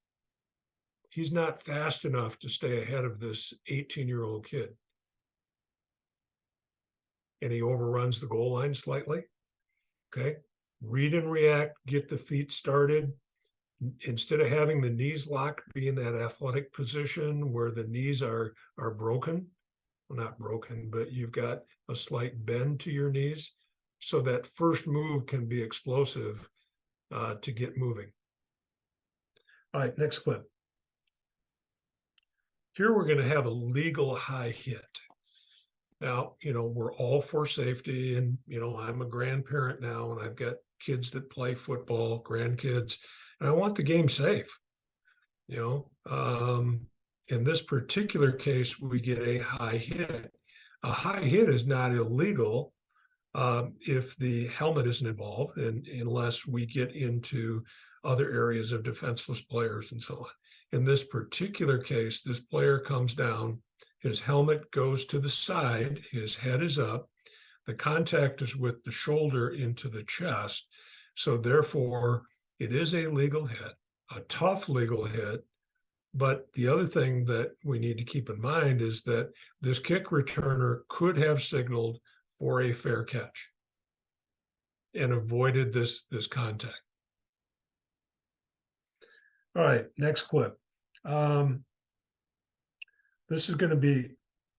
He's not fast enough to stay ahead of this 18-year-old kid. And he overruns the goal line slightly. Okay. Read and react, get the feet started. Instead of having the knees locked, be in that athletic position where the knees are broken. Well, not broken, but you've got a slight bend to your knees. So that first move can be explosive to get moving. All right, next clip. Here we're going to have a legal high hit. Now, we're all for safety, and, I'm a grandparent now, and I've got kids that play football, grandkids, and I want the game safe. In this particular case, we get a high hit. A high hit is not illegal if the helmet isn't involved, and unless we get into other areas of defenseless players and so on. In this particular case, this player comes down, his helmet goes to the side, his head is up, the contact is with the shoulder into the chest. So therefore, it is a legal hit, a tough legal hit. But the other thing that we need to keep in mind is that this kick returner could have signaled for a fair catch and avoided this contact. All right, next clip. This is going to be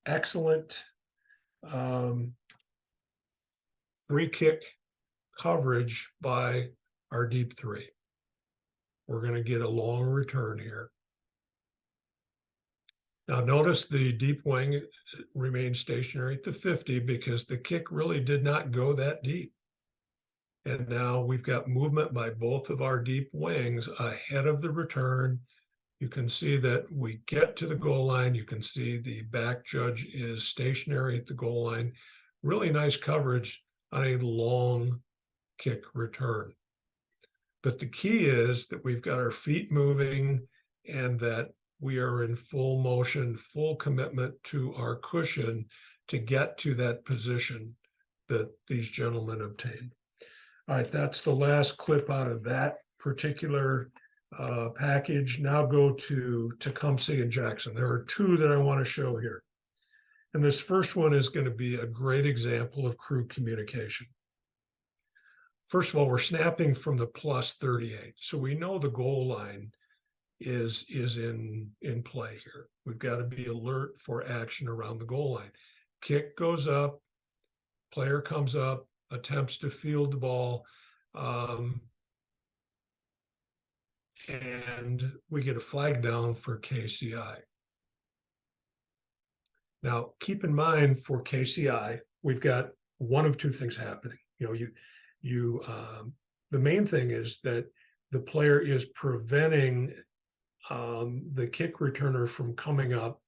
excellent free kick coverage by our deep three. We're going to get a long return here. Now notice the deep wing remains stationary at the 50 because the kick really did not go that deep. And now we've got movement by both of our deep wings ahead of the return. You can see that we get to the goal line. You can see the back judge is stationary at the goal line. Really nice coverage on a long kick return. But the key is that we've got our feet moving and that we are in full motion, full commitment to our cushion to get to that position that these gentlemen obtained. All right, that's the last clip out of that particular package. Now go to Tecumseh and Jackson. There are two that I want to show here. And this first one is going to be a great example of crew communication. First of all, we're snapping from the plus 38. So we know the goal line is in play here. We've got to be alert for action around the goal line. Kick goes up, player comes up, attempts to field the ball, and we get a flag down for KCI. Now, keep in mind for KCI, we've got one of two things happening. The main thing is that the player is preventing the kick returner from coming up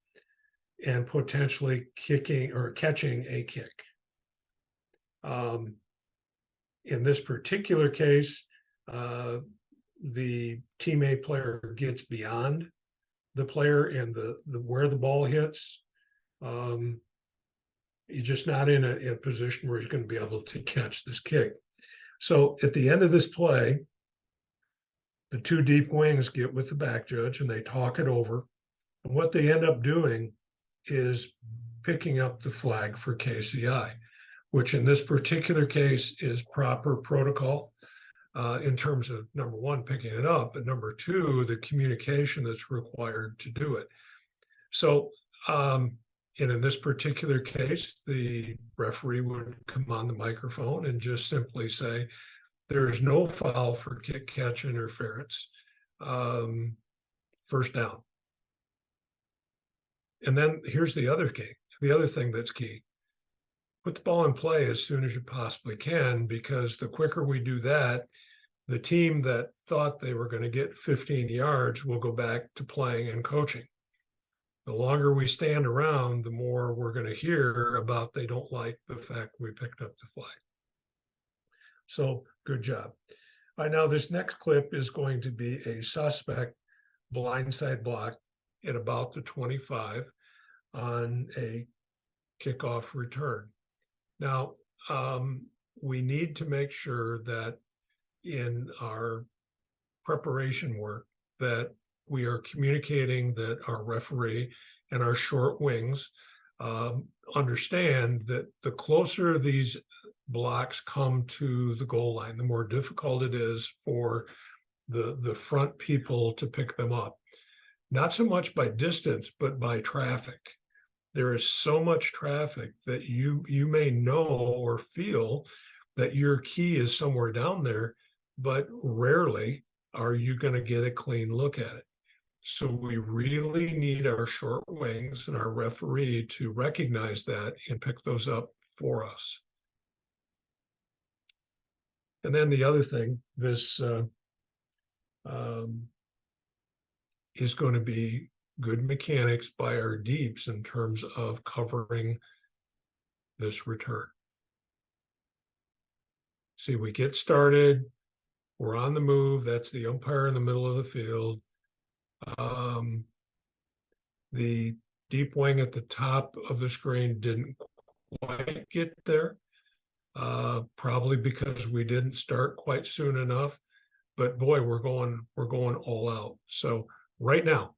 and potentially kicking or catching a kick. In this particular case, the team A player gets beyond the player and the where the ball hits. He's just not in a position where he's going to be able to catch this kick. So at the end of this play, the two deep wings get with the back judge and they talk it over. And what they end up doing is picking up the flag for KCI, which in this particular case is proper protocol in terms of, number one, picking it up, but number two, the communication that's required to do it. So, and in this particular case, the referee would come on the microphone and just simply say, there is no foul for kick catch interference. First down. And then here's the other key, the other thing that's key. Put the ball in play as soon as you possibly can, because the quicker we do that, the team that thought they were going to get 15 yards will go back to playing and coaching. The longer we stand around, the more we're going to hear about they don't like the fact we picked up the flag. So good job. All right, now this next clip is going to be a suspect blindside block. at about the 25 on a kickoff return. Now, we need to make sure that in our preparation work that we are communicating that our referee and our short wings understand that the closer these blocks come to the goal line, the more difficult it is for the front people to pick them up. Not so much by distance, but by traffic. There is so much traffic that you may know or feel that your key is somewhere down there, but rarely are you going to get a clean look at it. So we really need our short wings and our referee to recognize that and pick those up for us. And then the other thing, this is going to be good mechanics by our deeps in terms of covering this return. See, we get started, we're on the move, that's the umpire in the middle of the field. The deep wing at the top of the screen didn't quite get there, probably because we didn't start quite soon enough. But boy, we're going all out. So right now,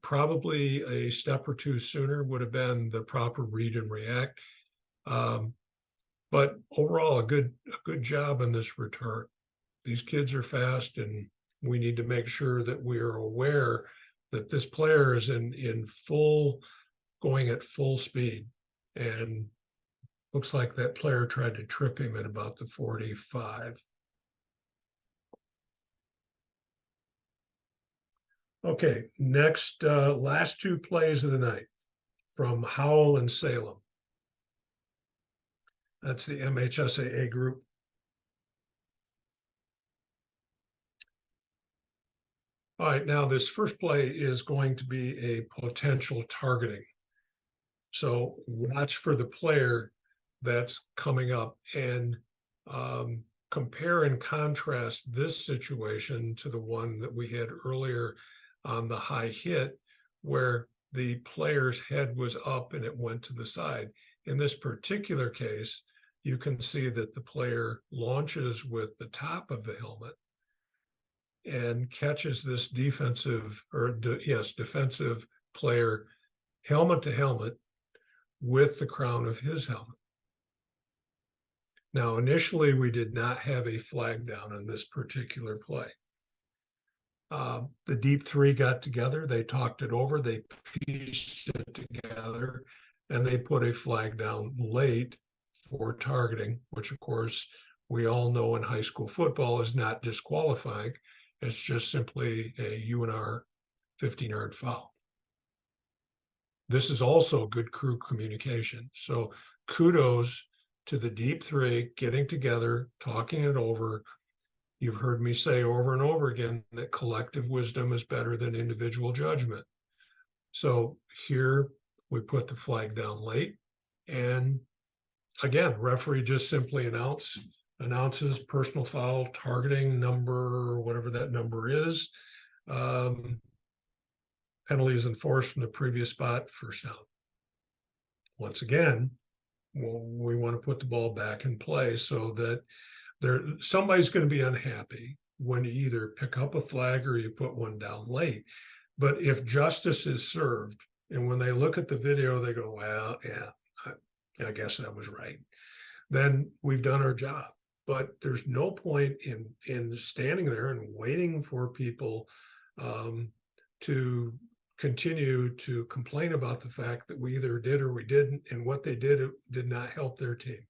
probably a step or two sooner would have been the proper read and react. But overall, a good job in this return. These kids are fast, and we need to make sure that we are aware that this player is going at full speed. And looks like that player tried to trip him at about the 45. Okay, next, last two plays of the night from Howell and Salem. That's the MHSAA group. All right, now this first play is going to be a potential targeting. So watch for the player that's coming up and compare and contrast this situation to the one that we had earlier on the high hit, where the player's head was up and it went to the side. In this particular case, you can see that the player launches with the top of the helmet and catches this defensive player helmet to helmet with the crown of his helmet. Now, initially, we did not have a flag down in this particular play. The deep three got together, they talked it over, they pieced it together, and they put a flag down late for targeting, which of course we all know in high school football is not disqualifying. It's just simply a UNR 15-yard foul. This is also good crew communication. So kudos to the deep three getting together, talking it over. You've heard me say over and over again that collective wisdom is better than individual judgment. So here we put the flag down late. And again, referee just simply announces personal foul, targeting number, whatever that number is. Penalty is enforced from the previous spot, first down. Once again, we want to put the ball back in play so that somebody's going to be unhappy when you either pick up a flag or you put one down late. But if justice is served, and when they look at the video, they go, well, yeah, I guess that was right, then we've done our job. But there's no point in standing there and waiting for people to continue to complain about the fact that we either did or we didn't, and what they did, it did not help their team.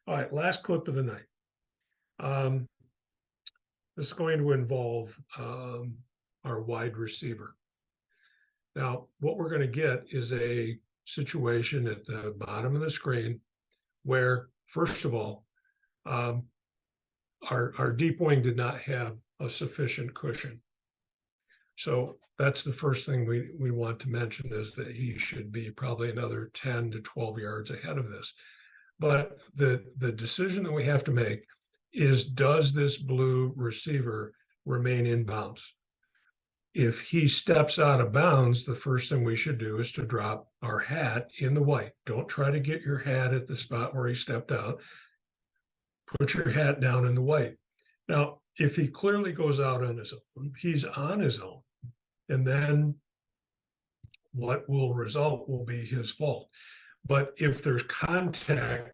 All right, last clip of the night. This is going to involve our wide receiver. Now, what we're going to get is a situation at the bottom of the screen where, first of all, our deep wing did not have a sufficient cushion. So that's the first thing we want to mention, is that he should be probably another 10 to 12 yards ahead of this. But the decision that we have to make is, does this blue receiver remain in bounds? If he steps out of bounds, the first thing we should do is to drop our hat in the white. Don't try to get your hat at the spot where he stepped out. Put your hat down in the white. Now, if he clearly goes out on his own, he's on his own. And then what will result will be his fault. But if there's contact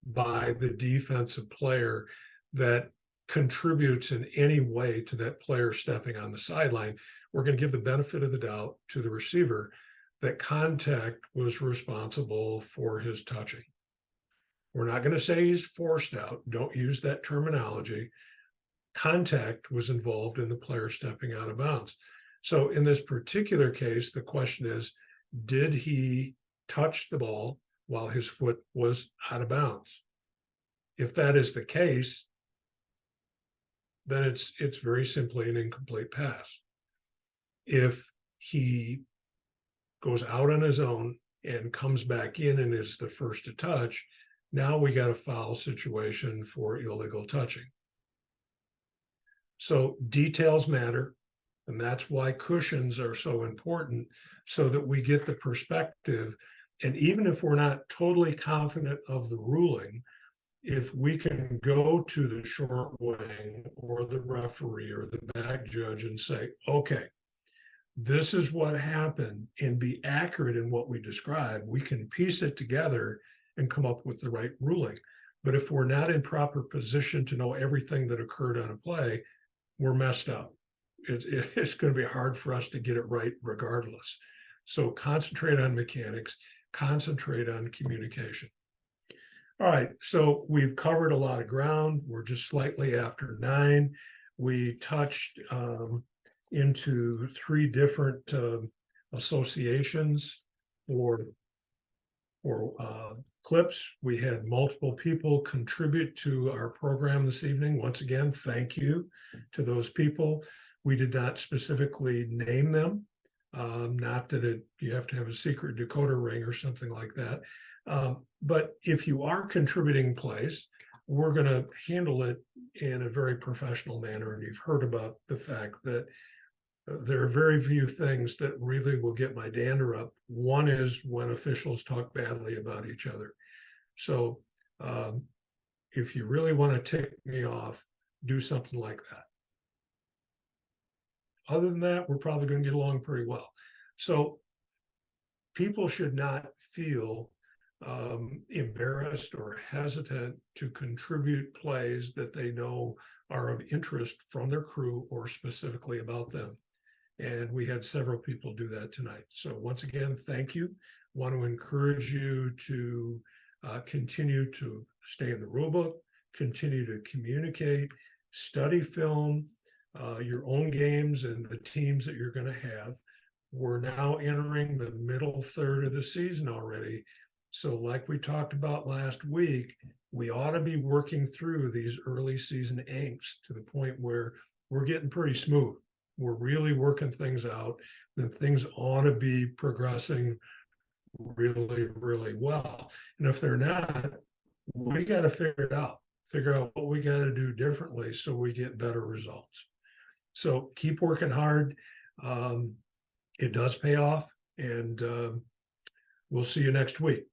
by the defensive player that contributes in any way to that player stepping on the sideline, we're going to give the benefit of the doubt to the receiver that contact was responsible for his touching. We're not going to say he's forced out. Don't use that terminology. Contact was involved in the player stepping out of bounds. So in this particular case, the question is, did he touch the ball while his foot was out of bounds? If that is the case, then it's very simply an incomplete pass. If he goes out on his own and comes back in and is the first to touch, now we got a foul situation for illegal touching. So details matter, and that's why cushions are so important, so that we get the perspective. And even if we're not totally confident of the ruling, if we can go to the short wing or the referee or the back judge and say, okay, this is what happened, and be accurate in what we describe, we can piece it together and come up with the right ruling. But if we're not in proper position to know everything that occurred on a play, we're messed up. It's going to be hard for us to get it right regardless. So concentrate on mechanics, concentrate on communication. All right, so we've covered a lot of ground. We're just slightly after 9. We touched into 3 different associations for clips. We had multiple people contribute to our program this evening. Once again, thank you to those people. We did not specifically name them, not that you have to have a secret decoder ring or something like that. But if you are contributing plays, we're going to handle it in a very professional manner. And you've heard about the fact that there are very few things that really will get my dander up. One is when officials talk badly about each other. So if you really want to tick me off, do something like that. Other than that, we're probably going to get along pretty well. So people should not feel embarrassed or hesitant to contribute plays that they know are of interest from their crew or specifically about them. And we had several people do that tonight. So once again, thank you. Want to encourage you to continue to stay in the rule book, continue to communicate, study film, your own games and the teams that you're going to have. We're now entering the middle third of the season already. So like we talked about last week, we ought to be working through these early season angst to the point where we're getting pretty smooth. We're really working things out, then things ought to be progressing really, really well. And if they're not, we got to figure out what we got to do differently so we get better results. So keep working hard. It does pay off, and we'll see you next week.